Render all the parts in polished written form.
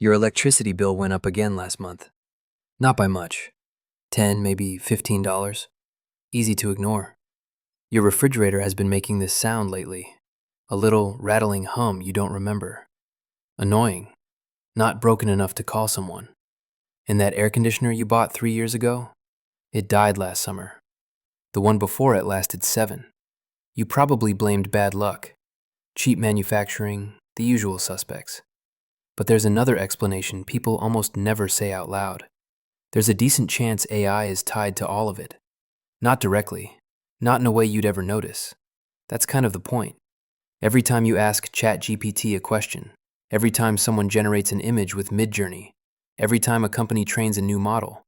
Your electricity bill went up again last month. Not by much. 10, maybe $15. Easy to ignore. Your refrigerator has been making this sound lately. A little rattling hum you don't remember. Annoying. Not broken enough to call someone. And that air conditioner you bought 3 years ago? It died last summer. The one before it lasted 7. You probably blamed bad luck. Cheap manufacturing, the usual suspects. But there's another explanation people almost never say out loud. There's a decent chance AI is tied to all of it. Not directly, not in a way you'd ever notice. That's kind of the point. Every time you ask ChatGPT a question, every time someone generates an image with Midjourney, every time a company trains a new model,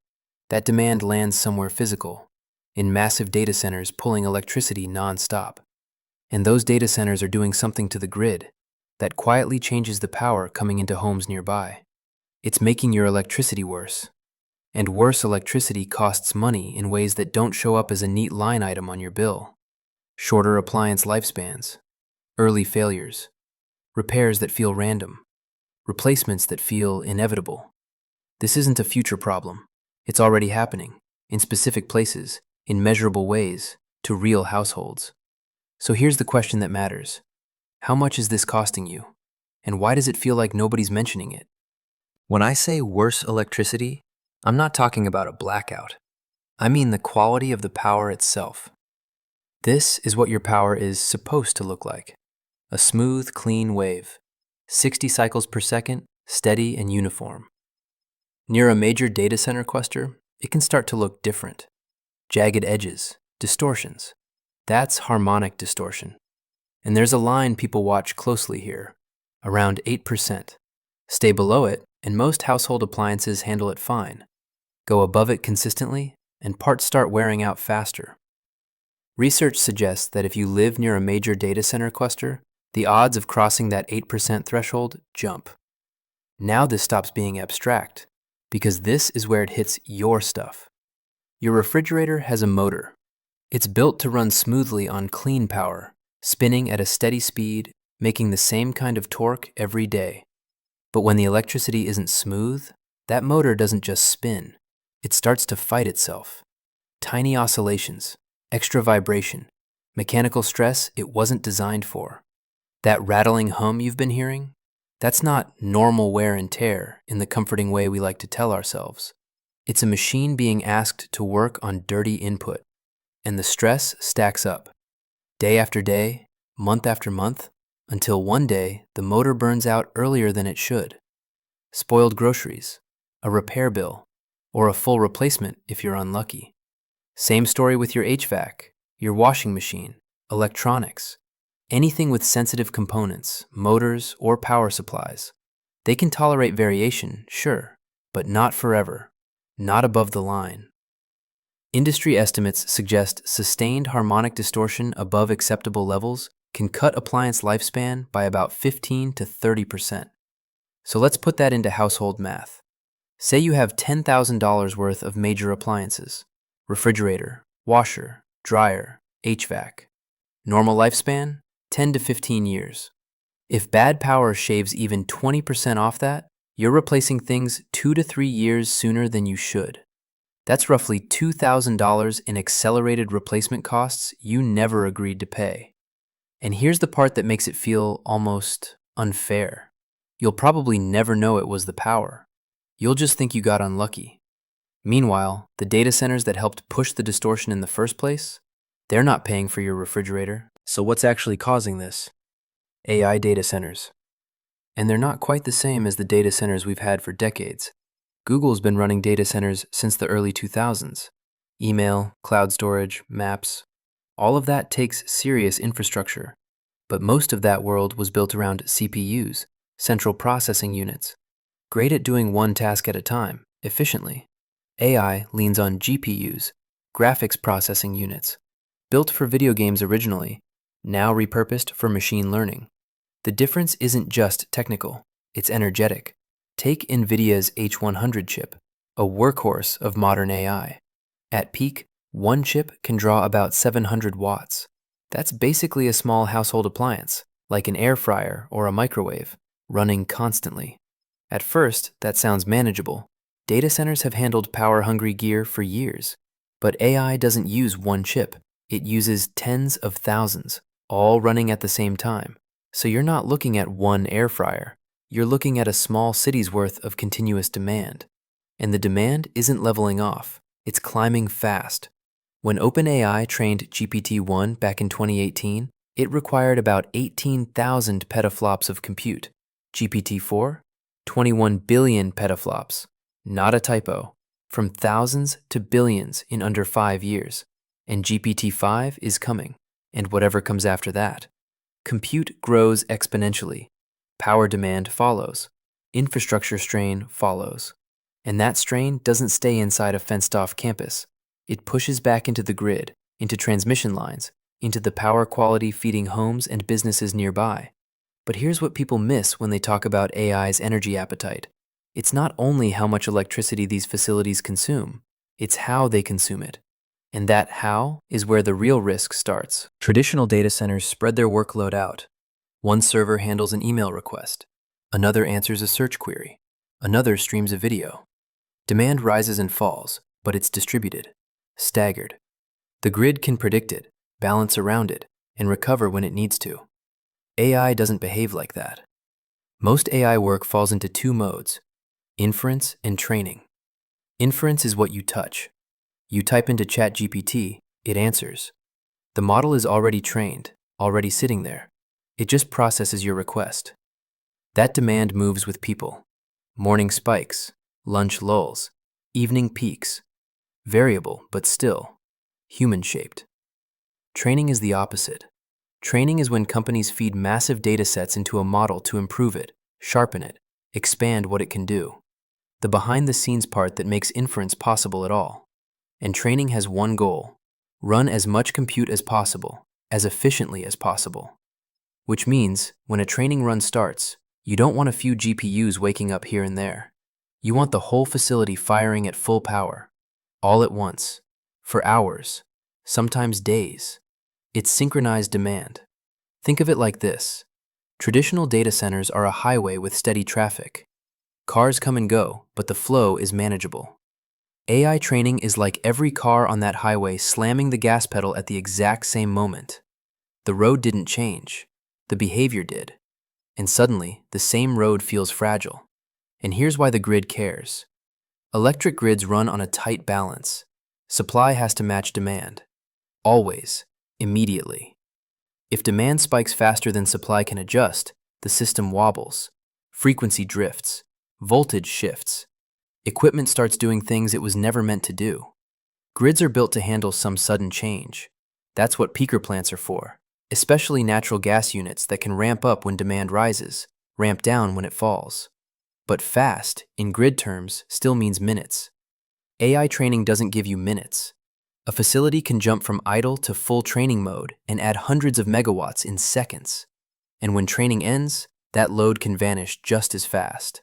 that demand lands somewhere physical, in massive data centers pulling electricity non-stop. And those data centers are doing something to the grid that quietly changes the power coming into homes nearby. It's making your electricity worse. And worse electricity costs money in ways that don't show up as a neat line item on your bill. Shorter appliance lifespans, early failures, repairs that feel random, replacements that feel inevitable. This isn't a future problem. It's already happening, in specific places, in measurable ways, to real households. So here's the question that matters. How much is this costing you? And why does it feel like nobody's mentioning it? When I say worse electricity, I'm not talking about a blackout. I mean the quality of the power itself. This is what your power is supposed to look like. A smooth, clean wave. 60 cycles per second, steady and uniform. Near a major data center cluster, it can start to look different. Jagged edges, distortions. That's harmonic distortion. And there's a line people watch closely here, around 8%. Stay below it, and most household appliances handle it fine. Go above it consistently, and parts start wearing out faster. Research suggests that if you live near a major data center cluster, the odds of crossing that 8% threshold jump. Now this stops being abstract, because this is where it hits your stuff. Your refrigerator has a motor. It's built to run smoothly on clean power, spinning at a steady speed, making the same kind of torque every day. But when the electricity isn't smooth, that motor doesn't just spin. It starts to fight itself. Tiny oscillations, extra vibration, mechanical stress it wasn't designed for. That rattling hum you've been hearing? That's not normal wear and tear in the comforting way we like to tell ourselves. It's a machine being asked to work on dirty input, and the stress stacks up. Day after day, month after month, until one day the motor burns out earlier than it should. Spoiled groceries, a repair bill, or a full replacement if you're unlucky. Same story with your HVAC, your washing machine, electronics, anything with sensitive components, motors, or power supplies. They can tolerate variation, sure, but not forever, not above the line. Industry estimates suggest sustained harmonic distortion above acceptable levels can cut appliance lifespan by about 15 to 30%. So let's put that into household math. Say you have $10,000 worth of major appliances: refrigerator, washer, dryer, HVAC. Normal lifespan, 10 to 15 years. If bad power shaves even 20% off that, you're replacing things 2 to 3 years sooner than you should. That's roughly $2,000 in accelerated replacement costs you never agreed to pay. And here's the part that makes it feel almost unfair. You'll probably never know it was the power. You'll just think you got unlucky. Meanwhile, the data centers that helped push the distortion in the first place, they're not paying for your refrigerator. So what's actually causing this? AI data centers. And they're not quite the same as the data centers we've had for decades. Google's been running data centers since the early 2000s. Email, cloud storage, maps, all of that takes serious infrastructure. But most of that world was built around CPUs, central processing units, great at doing one task at a time, efficiently. AI leans on GPUs, graphics processing units, built for video games originally, now repurposed for machine learning. The difference isn't just technical, it's energetic. Take NVIDIA's H100 chip, a workhorse of modern AI. At peak, one chip can draw about 700 watts. That's basically a small household appliance, like an air fryer or a microwave, running constantly. At first, that sounds manageable. Data centers have handled power-hungry gear for years. But AI doesn't use one chip. It uses tens of thousands, all running at the same time. So you're not looking at one air fryer. You're looking at a small city's worth of continuous demand. And the demand isn't leveling off. It's climbing fast. When OpenAI trained GPT-1 back in 2018, it required about 18,000 petaflops of compute. GPT-4? 21 billion petaflops. Not a typo. From thousands to billions in under 5 years. And GPT-5 is coming, and whatever comes after that. Compute grows exponentially. Power demand follows. Infrastructure strain follows. And that strain doesn't stay inside a fenced-off campus. It pushes back into the grid, into transmission lines, into the power quality feeding homes and businesses nearby. But here's what people miss when they talk about AI's energy appetite. It's not only how much electricity these facilities consume, it's how they consume it. And that how is where the real risk starts. Traditional data centers spread their workload out. One server handles an email request. Another answers a search query. Another streams a video. Demand rises and falls, but it's distributed, staggered. The grid can predict it, balance around it, and recover when it needs to. AI doesn't behave like that. Most AI work falls into two modes: inference and training. Inference is what you touch. You type into ChatGPT, it answers. The model is already trained, already sitting there. It just processes your request. That demand moves with people. Morning spikes, lunch lulls, evening peaks. Variable, but still, human-shaped. Training is the opposite. Training is when companies feed massive data sets into a model to improve it, sharpen it, expand what it can do. The behind-the-scenes part that makes inference possible at all. And training has one goal: run as much compute as possible, as efficiently as possible. Which means, when a training run starts, you don't want a few GPUs waking up here and there. You want the whole facility firing at full power, all at once, for hours, sometimes days. It's synchronized demand. Think of it like this. Traditional data centers are a highway with steady traffic. Cars come and go, but the flow is manageable. AI training is like every car on that highway slamming the gas pedal at the exact same moment. The road didn't change. The behavior did. And suddenly, the same road feels fragile. And here's why the grid cares. Electric grids run on a tight balance. Supply has to match demand. Always. Immediately. If demand spikes faster than supply can adjust, the system wobbles. Frequency drifts. Voltage shifts. Equipment starts doing things it was never meant to do. Grids are built to handle some sudden change. That's what peaker plants are for, especially natural gas units that can ramp up when demand rises, ramp down when it falls. But fast, in grid terms, still means minutes. AI training doesn't give you minutes. A facility can jump from idle to full training mode and add hundreds of megawatts in seconds. And when training ends, that load can vanish just as fast.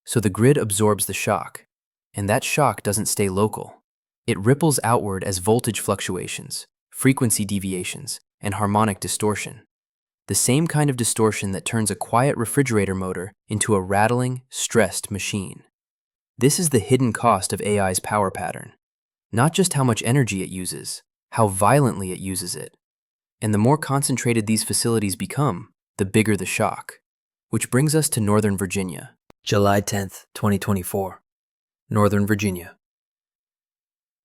So the grid absorbs the shock. And that shock doesn't stay local. It ripples outward as voltage fluctuations, frequency deviations, and harmonic distortion. The same kind of distortion that turns a quiet refrigerator motor into a rattling, stressed machine. This is the hidden cost of AI's power pattern. Not just how much energy it uses, how violently it uses it. And the more concentrated these facilities become, the bigger the shock. Which brings us to Northern Virginia. July 10th, 2024. Northern Virginia.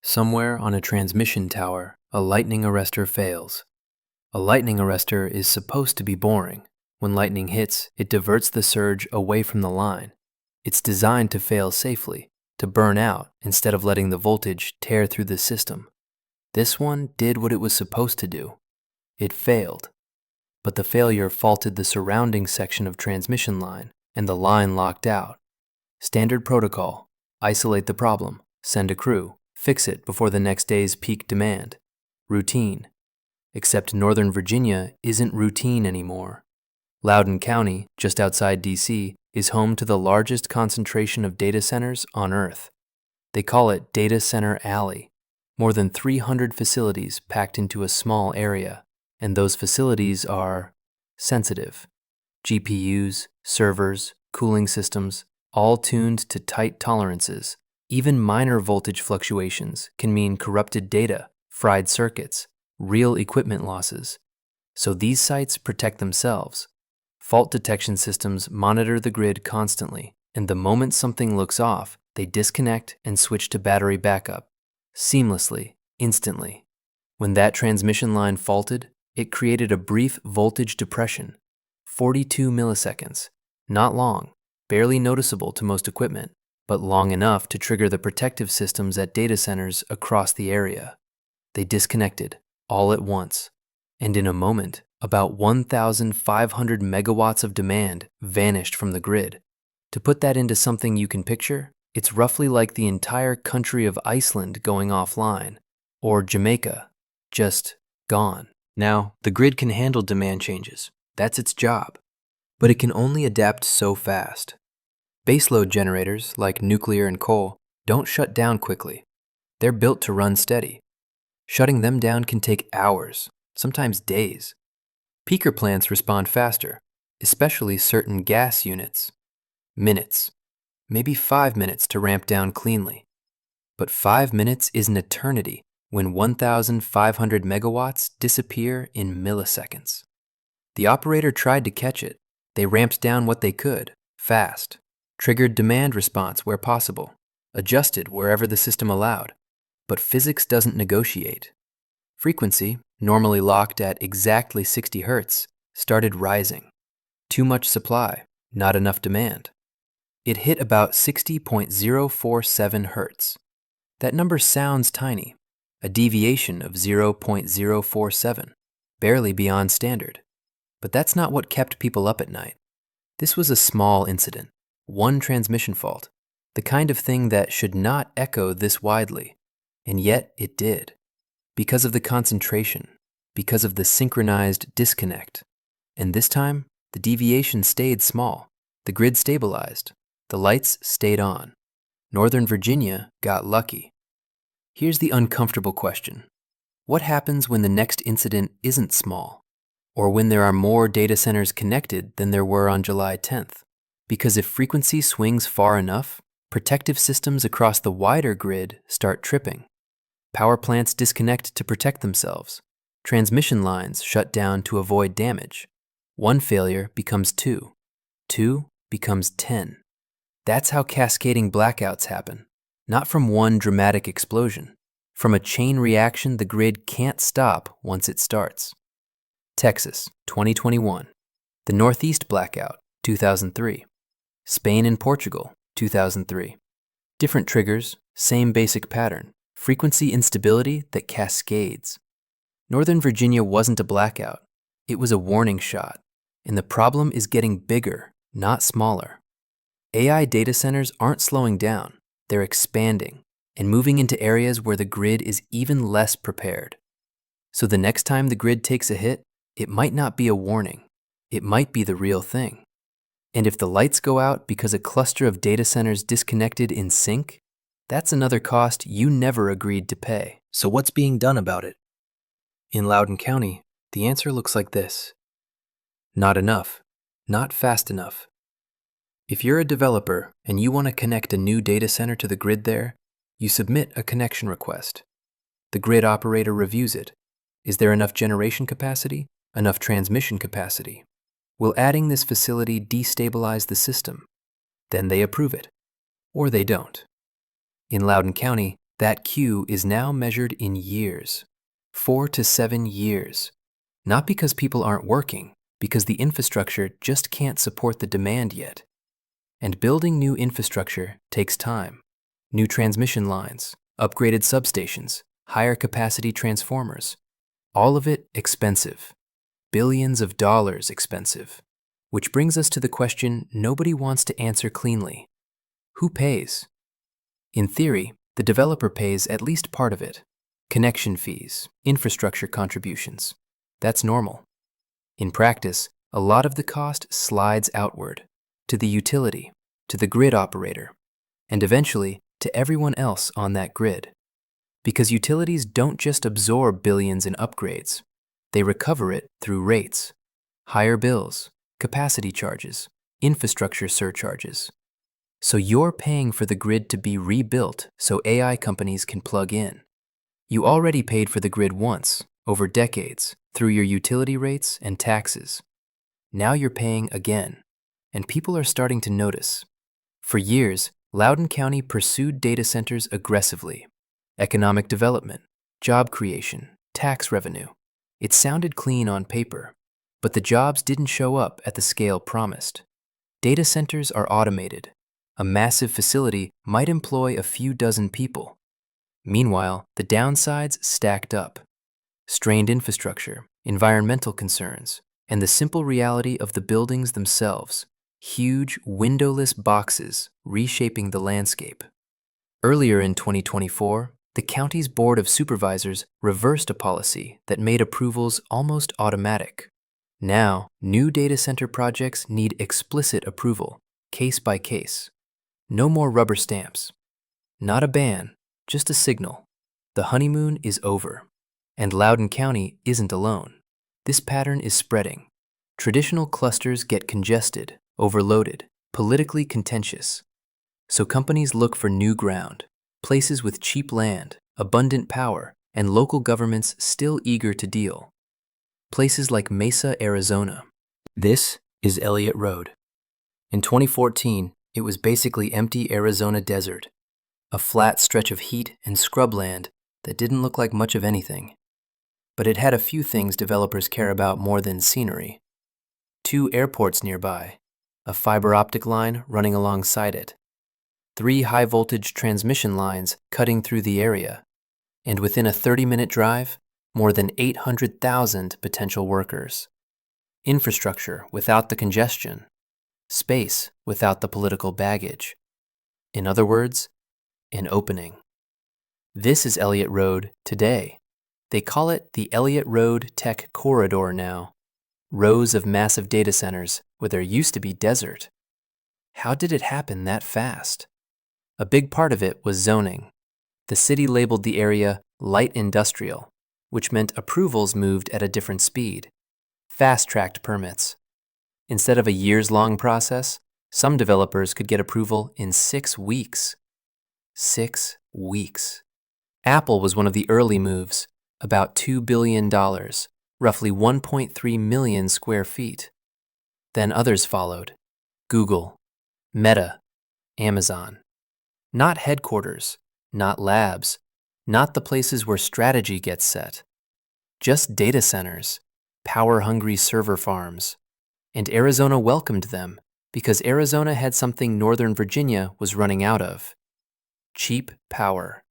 Somewhere on a transmission tower, a lightning arrestor fails. A lightning arrestor is supposed to be boring. When lightning hits, it diverts the surge away from the line. It's designed to fail safely, to burn out instead of letting the voltage tear through the system. This one did what it was supposed to do. It failed. But the failure faulted the surrounding section of transmission line, and the line locked out. Standard protocol: isolate the problem, send a crew, fix it before the next day's peak demand. Routine. Except Northern Virginia isn't routine anymore. Loudoun County, just outside DC, is home to the largest concentration of data centers on Earth. They call it Data Center Alley. More than 300 facilities packed into a small area, and those facilities are sensitive. GPUs, servers, cooling systems, all tuned to tight tolerances. Even minor voltage fluctuations can mean corrupted data, fried circuits, real equipment losses. So these sites protect themselves. Fault detection systems monitor the grid constantly, and the moment something looks off, they disconnect and switch to battery backup, seamlessly, instantly. When that transmission line faulted, it created a brief voltage depression, 42 milliseconds, not long, barely noticeable to most equipment, but long enough to trigger the protective systems at data centers across the area. They disconnected, all at once, and in a moment, about 1,500 megawatts of demand vanished from the grid. To put that into something you can picture, it's roughly like the entire country of Iceland going offline, or Jamaica, just gone. Now, the grid can handle demand changes. That's its job. But it can only adapt so fast. Baseload generators, like nuclear and coal, don't shut down quickly. They're built to run steady. Shutting them down can take hours, sometimes days. Peaker plants respond faster, especially certain gas units. Minutes, maybe 5 minutes to ramp down cleanly. But 5 minutes is an eternity when 1,500 megawatts disappear in milliseconds. The operator tried to catch it. They ramped down what they could, fast, triggered demand response where possible, adjusted wherever the system allowed. But physics doesn't negotiate. Frequency, normally locked at exactly 60 Hz, started rising. Too much supply, not enough demand. It hit about 60.047 Hz. That number sounds tiny, a deviation of 0.047, barely beyond standard. But that's not what kept people up at night. This was a small incident, one transmission fault, the kind of thing that should not echo this widely, and yet it did. Because of the concentration, because of the synchronized disconnect. And this time, the deviation stayed small. The grid stabilized. The lights stayed on. Northern Virginia got lucky. Here's the uncomfortable question. What happens when the next incident isn't small? Or when there are more data centers connected than there were on July 10th? Because if frequency swings far enough, protective systems across the wider grid start tripping. Power plants disconnect to protect themselves. Transmission lines shut down to avoid damage. One failure becomes 2. 2 becomes 10. That's how cascading blackouts happen. Not from one dramatic explosion. From a chain reaction the grid can't stop once it starts. Texas, 2021. The Northeast blackout, 2003. Spain and Portugal, 2003. Different triggers, same basic pattern. Frequency instability that cascades. Northern Virginia wasn't a blackout. It was a warning shot. And the problem is getting bigger, not smaller. AI data centers aren't slowing down. They're expanding and moving into areas where the grid is even less prepared. So the next time the grid takes a hit, it might not be a warning. It might be the real thing. And if the lights go out because a cluster of data centers disconnected in sync, that's another cost you never agreed to pay. So what's being done about it? In Loudoun County, the answer looks like this. Not enough. Not fast enough. If you're a developer and you want to connect a new data center to the grid there, you submit a connection request. The grid operator reviews it. Is there enough generation capacity? Enough transmission capacity? Will adding this facility destabilize the system? Then they approve it. Or they don't. In Loudoun County, that queue is now measured in years. 4 to 7 years. Not because people aren't working, because the infrastructure just can't support the demand yet. And building new infrastructure takes time. New transmission lines, upgraded substations, higher capacity transformers. All of it expensive. Billions of dollars expensive. Which brings us to the question nobody wants to answer cleanly. Who pays? In theory, the developer pays at least part of it. Connection fees, infrastructure contributions. That's normal. In practice, a lot of the cost slides outward, to the utility, to the grid operator, and eventually to everyone else on that grid. Because utilities don't just absorb billions in upgrades. They recover it through rates, higher bills, capacity charges, infrastructure surcharges. So you're paying for the grid to be rebuilt so AI companies can plug in. You already paid for the grid once, over decades, through your utility rates and taxes. Now you're paying again, and people are starting to notice. For years, Loudoun County pursued data centers aggressively. Economic development, job creation, tax revenue. It sounded clean on paper, but the jobs didn't show up at the scale promised. Data centers are automated. A massive facility might employ a few dozen people. Meanwhile, the downsides stacked up. Strained infrastructure, environmental concerns, and the simple reality of the buildings themselves. Huge, windowless boxes reshaping the landscape. Earlier in 2024, the county's Board of Supervisors reversed a policy that made approvals almost automatic. Now, new data center projects need explicit approval, case by case. No more rubber stamps. Not a ban, just a signal. The honeymoon is over. And Loudoun County isn't alone. This pattern is spreading. Traditional clusters get congested, overloaded, politically contentious. So companies look for new ground, places with cheap land, abundant power, and local governments still eager to deal. Places like Mesa, Arizona. This is Elliott Road. In 2014, it was basically empty Arizona desert, a flat stretch of heat and scrubland that didn't look like much of anything. But it had a few things developers care about more than scenery. 2 airports nearby, a fiber optic line running alongside it, 3 high-voltage transmission lines cutting through the area, and within a 30-minute drive, more than 800,000 potential workers. Infrastructure without the congestion. Space without the political baggage. In other words, an opening. This is Elliott Road today. They call it the Elliott Road Tech Corridor now. Rows of massive data centers where there used to be desert. How did it happen that fast? A big part of it was zoning. The city labeled the area light industrial, which meant approvals moved at a different speed. Fast-tracked permits. Instead of a years-long process, some developers could get approval in 6 weeks. 6 weeks. Apple was one of the early moves, about $2 billion, roughly 1.3 million square feet. Then others followed. Google, Meta, Amazon. Not headquarters, not labs, not the places where strategy gets set. Just data centers, power-hungry server farms. And Arizona welcomed them because Arizona had something Northern Virginia was running out of. Cheap power.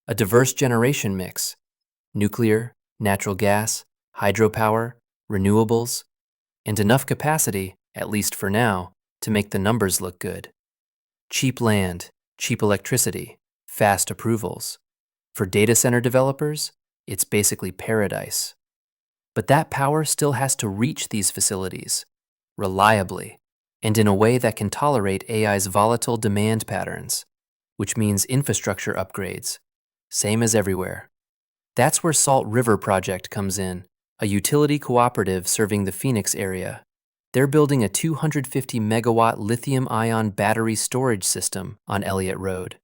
A diverse generation mix. Nuclear, natural gas, hydropower, renewables, and enough capacity, at least for now, to make the numbers look good. Cheap land, cheap electricity, fast approvals. For data center developers, it's basically paradise. But that power still has to reach these facilities, reliably, and in a way that can tolerate AI's volatile demand patterns, which means infrastructure upgrades, same as everywhere. That's where Salt River Project comes in, a utility cooperative serving the Phoenix area. They're building a 250 megawatt lithium-ion battery storage system on Elliott Road.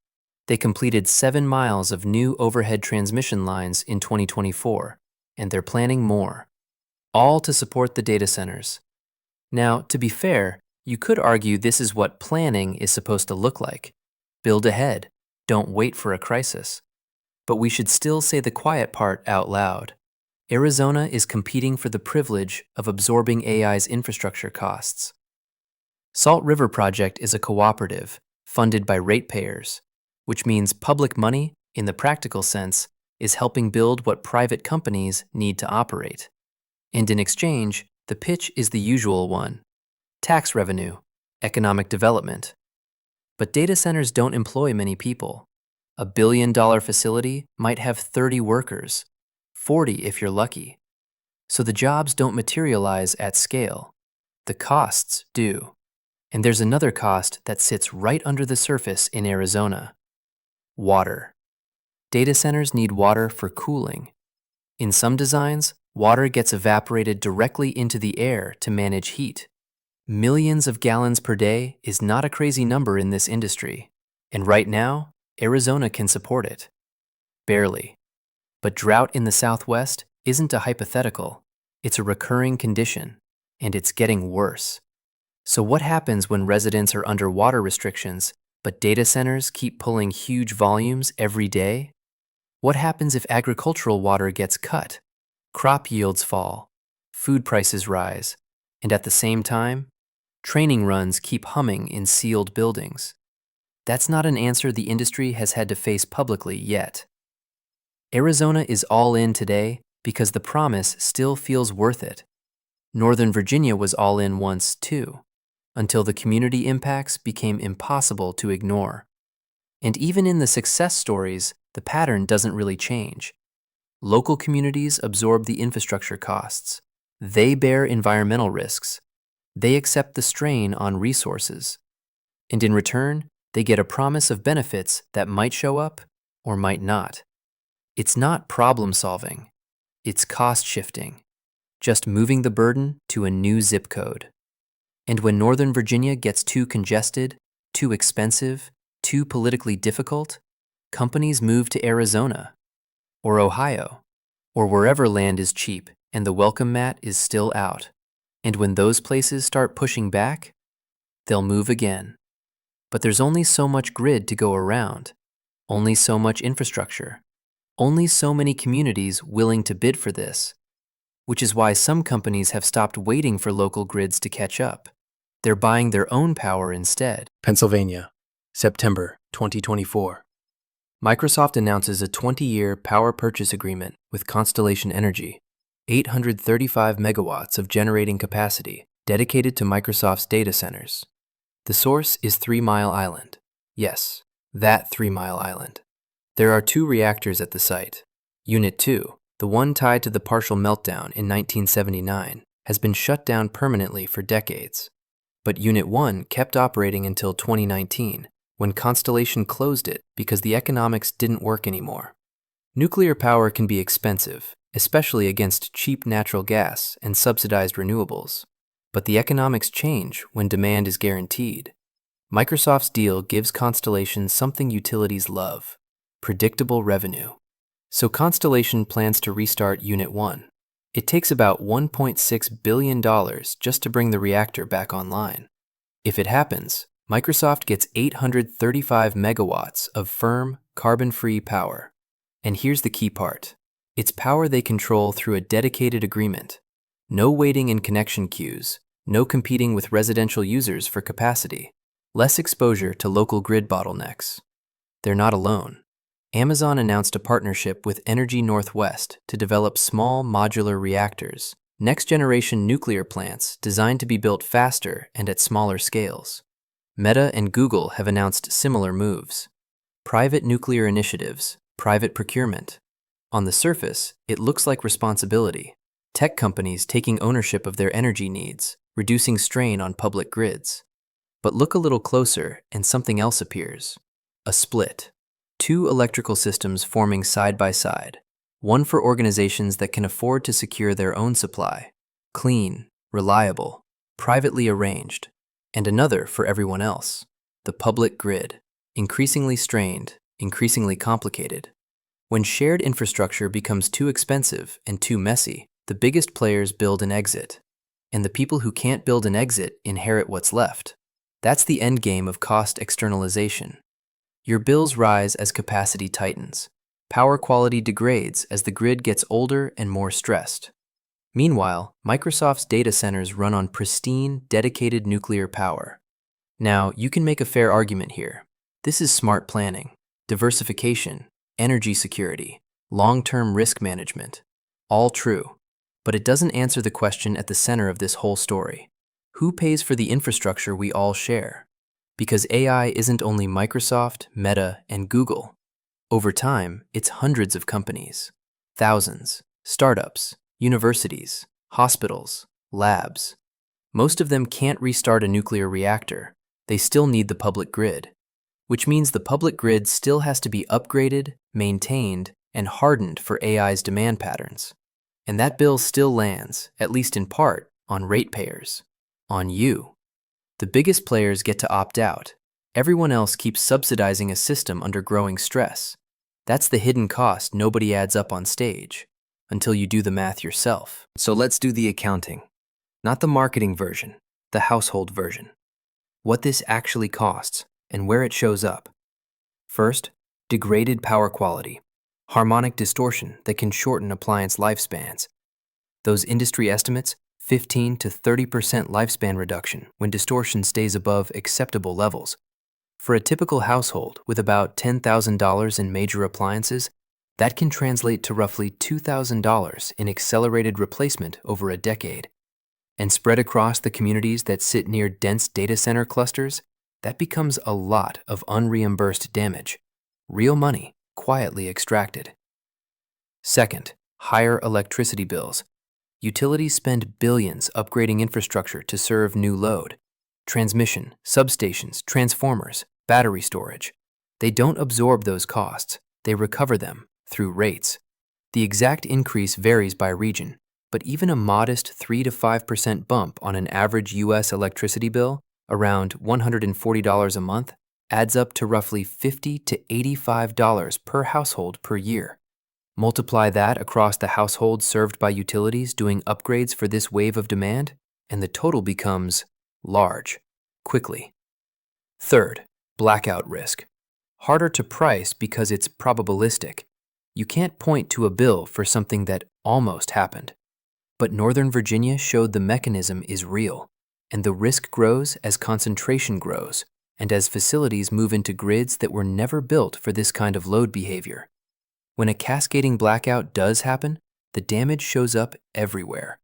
They completed 7 miles of new overhead transmission lines in 2024, and they're planning more, all to support the data centers. Now, to be fair, you could argue this is what planning is supposed to look like. Build ahead, don't wait for a crisis. But we should still say the quiet part out loud. Arizona is competing for the privilege of absorbing AI's infrastructure costs. Salt River Project is a cooperative funded by ratepayers, which means public money, in the practical sense, is helping build what private companies need to operate. And in exchange, the pitch is the usual one: tax revenue, economic development. But data centers don't employ many people. A $1 billion facility might have 30 workers, 40 if you're lucky. So the jobs don't materialize at scale. The costs do. And there's another cost that sits right under the surface in Arizona: water. Data centers need water for cooling. In some designs, water gets evaporated directly into the air to manage heat. Millions of gallons per day is not a crazy number in this industry, and right now, Arizona can support it. Barely. But drought in the Southwest isn't a hypothetical, it's a recurring condition, and it's getting worse. So what happens when residents are under water restrictions, but data centers keep pulling huge volumes every day? What happens if agricultural water gets cut? Crop yields fall, food prices rise, and at the same time, training runs keep humming in sealed buildings. That's not an answer the industry has had to face publicly yet. Arizona is all in today because the promise still feels worth it. Northern Virginia was all in once too, until the community impacts became impossible to ignore. And even in the success stories, the pattern doesn't really change. Local communities absorb the infrastructure costs. They bear environmental risks. They accept the strain on resources. And in return, they get a promise of benefits that might show up or might not. It's not problem solving. It's cost shifting. Just moving the burden to a new zip code. And when Northern Virginia gets too congested, too expensive, too politically difficult, companies move to Arizona, or Ohio, or wherever land is cheap and the welcome mat is still out. And when those places start pushing back, they'll move again. But there's only so much grid to go around, only so much infrastructure, only so many communities willing to bid for this, which is why some companies have stopped waiting for local grids to catch up. They're buying their own power instead. Pennsylvania, September 2024. Microsoft announces a 20-year power purchase agreement with Constellation Energy, 835 megawatts of generating capacity dedicated to Microsoft's data centers. The source is 3 Mile Island. Yes, that 3 Mile Island. There are 2 reactors at the site. Unit 2, the one tied to the partial meltdown in 1979, has been shut down permanently for decades. But Unit 1 kept operating until 2019, when Constellation closed it because the economics didn't work anymore. Nuclear power can be expensive, especially against cheap natural gas and subsidized renewables. But the economics change when demand is guaranteed. Microsoft's deal gives Constellation something utilities love: predictable revenue. So Constellation plans to restart Unit 1. It takes about $1.6 billion just to bring the reactor back online. If it happens, Microsoft gets 835 megawatts of firm, carbon-free power. And here's the key part. It's power they control through a dedicated agreement. No waiting in connection queues, no competing with residential users for capacity, less exposure to local grid bottlenecks. They're not alone. Amazon announced a partnership with Energy Northwest to develop small modular reactors, next-generation nuclear plants designed to be built faster and at smaller scales. Meta and Google have announced similar moves. Private nuclear initiatives, private procurement. On the surface, it looks like responsibility. Tech companies taking ownership of their energy needs, reducing strain on public grids. But look a little closer and something else appears. A split. 2 electrical systems forming side by side. One for organizations that can afford to secure their own supply. Clean, reliable, privately arranged. And another for everyone else. The public grid. Increasingly strained, increasingly complicated. When shared infrastructure becomes too expensive and too messy, the biggest players build an exit. And the people who can't build an exit inherit what's left. That's the end game of cost externalization. Your bills rise as capacity tightens. Power quality degrades as the grid gets older and more stressed. Meanwhile, Microsoft's data centers run on pristine, dedicated nuclear power. Now, you can make a fair argument here. This is smart planning, diversification, energy security, long-term risk management. All true. But it doesn't answer the question at the center of this whole story. Who pays for the infrastructure we all share? Because AI isn't only Microsoft, Meta, and Google. Over time, it's hundreds of companies, thousands, startups, universities, hospitals, labs. Most of them can't restart a nuclear reactor. They still need the public grid, which means the public grid still has to be upgraded, maintained, and hardened for AI's demand patterns. And that bill still lands, at least in part, on ratepayers, on you. The biggest players get to opt out. Everyone else keeps subsidizing a system under growing stress. That's the hidden cost nobody adds up on stage, until you do the math yourself. So let's do the accounting. Not the marketing version, the household version. What this actually costs and where it shows up. First, degraded power quality, harmonic distortion that can shorten appliance lifespans. Those industry estimates, 15 to 30% lifespan reduction when distortion stays above acceptable levels. For a typical household with about $10,000 in major appliances, that can translate to roughly $2,000 in accelerated replacement over a decade. And spread across the communities that sit near dense data center clusters, that becomes a lot of unreimbursed damage. Real money, quietly extracted. Second, higher electricity bills. Utilities spend billions upgrading infrastructure to serve new load. Transmission, substations, transformers, battery storage. They don't absorb those costs, they recover them through rates. The exact increase varies by region, but even a modest 3 to 5% bump on an average U.S. electricity bill, around $140 a month, adds up to roughly $50 to $85 per household per year. Multiply that across the households served by utilities doing upgrades for this wave of demand, and the total becomes large, quickly. Third, blackout risk. Harder to price because it's probabilistic. You can't point to a bill for something that almost happened. But Northern Virginia showed the mechanism is real, and the risk grows as concentration grows, and as facilities move into grids that were never built for this kind of load behavior. When a cascading blackout does happen, the damage shows up everywhere.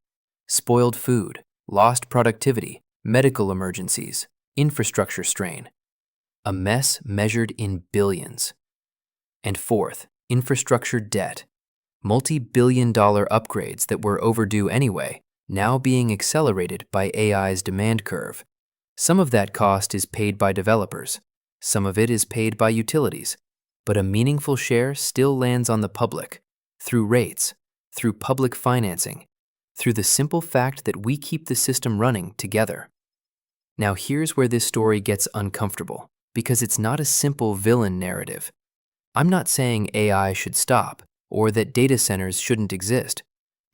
Spoiled food, lost productivity, medical emergencies, infrastructure strain. A mess measured in billions. And fourth, infrastructure debt. Multi-billion-dollar upgrades that were overdue anyway, now being accelerated by AI's demand curve. Some of that cost is paid by developers. Some of it is paid by utilities. But a meaningful share still lands on the public, through rates, through public financing, through the simple fact that we keep the system running together. Now here's where this story gets uncomfortable, because it's not a simple villain narrative. I'm not saying AI should stop, or that data centers shouldn't exist.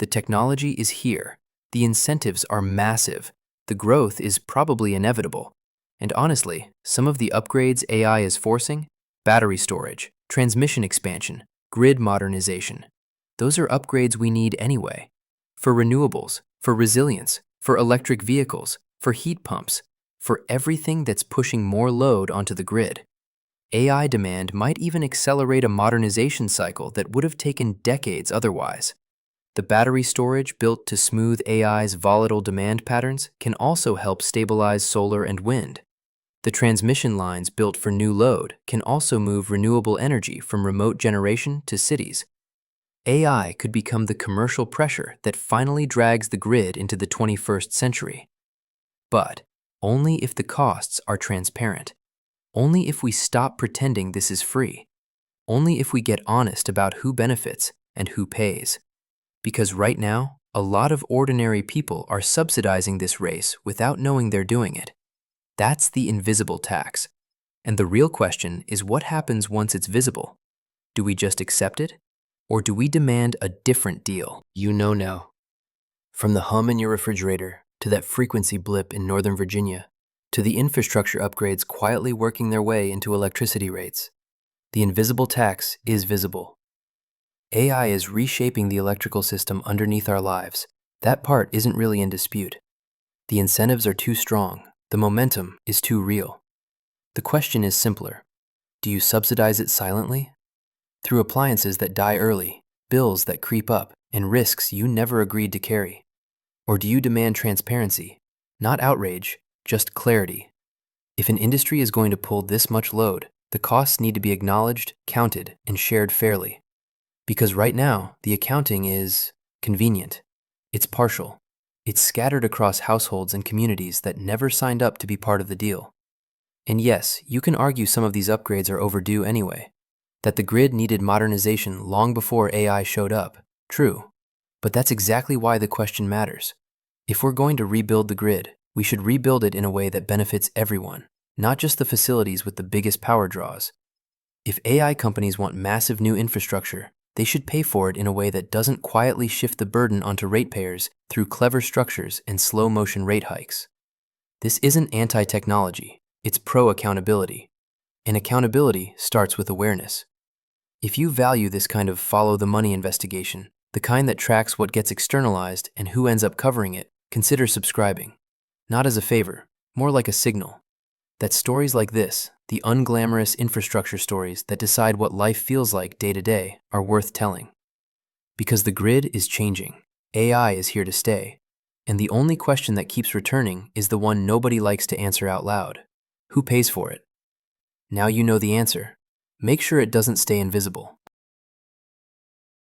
The technology is here. The incentives are massive. The growth is probably inevitable. And honestly, some of the upgrades AI is forcing, battery storage, transmission expansion, grid modernization, those are upgrades we need anyway. For renewables, for resilience, for electric vehicles, for heat pumps, for everything that's pushing more load onto the grid. AI demand might even accelerate a modernization cycle that would have taken decades otherwise. The battery storage built to smooth AI's volatile demand patterns can also help stabilize solar and wind. The transmission lines built for new load can also move renewable energy from remote generation to cities. AI could become the commercial pressure that finally drags the grid into the 21st century. But only if the costs are transparent. Only if we stop pretending this is free. Only if we get honest about who benefits and who pays. Because right now, a lot of ordinary people are subsidizing this race without knowing they're doing it. That's the invisible tax. And the real question is what happens once it's visible? Do we just accept it? Or do we demand a different deal? You know now. From the hum in your refrigerator, to that frequency blip in Northern Virginia, to the infrastructure upgrades quietly working their way into electricity rates, the invisible tax is visible. AI is reshaping the electrical system underneath our lives. That part isn't really in dispute. The incentives are too strong. The momentum is too real. The question is simpler. Do you subsidize it silently? Through appliances that die early, bills that creep up, and risks you never agreed to carry? Or do you demand transparency, not outrage, just clarity? If an industry is going to pull this much load, the costs need to be acknowledged, counted, and shared fairly. Because right now, the accounting is convenient. It's partial. It's scattered across households and communities that never signed up to be part of the deal. And yes, you can argue some of these upgrades are overdue anyway, that the grid needed modernization long before AI showed up. True. But that's exactly why the question matters. If we're going to rebuild the grid, We should rebuild it in a way that benefits everyone, not just the facilities with the biggest power draws. If AI companies want massive new infrastructure, they should pay for it in a way that doesn't quietly shift the burden onto ratepayers through clever structures and slow-motion rate hikes. This isn't anti-technology, it's pro-accountability. And accountability starts with awareness. If you value this kind of follow-the-money investigation, the kind that tracks what gets externalized and who ends up covering it, consider subscribing. Not as a favor, more like a signal. That stories like this, the unglamorous infrastructure stories that decide what life feels like day to day, are worth telling. Because the grid is changing, AI is here to stay, and the only question that keeps returning is the one nobody likes to answer out loud. Who pays for it? Now you know the answer. Make sure it doesn't stay invisible.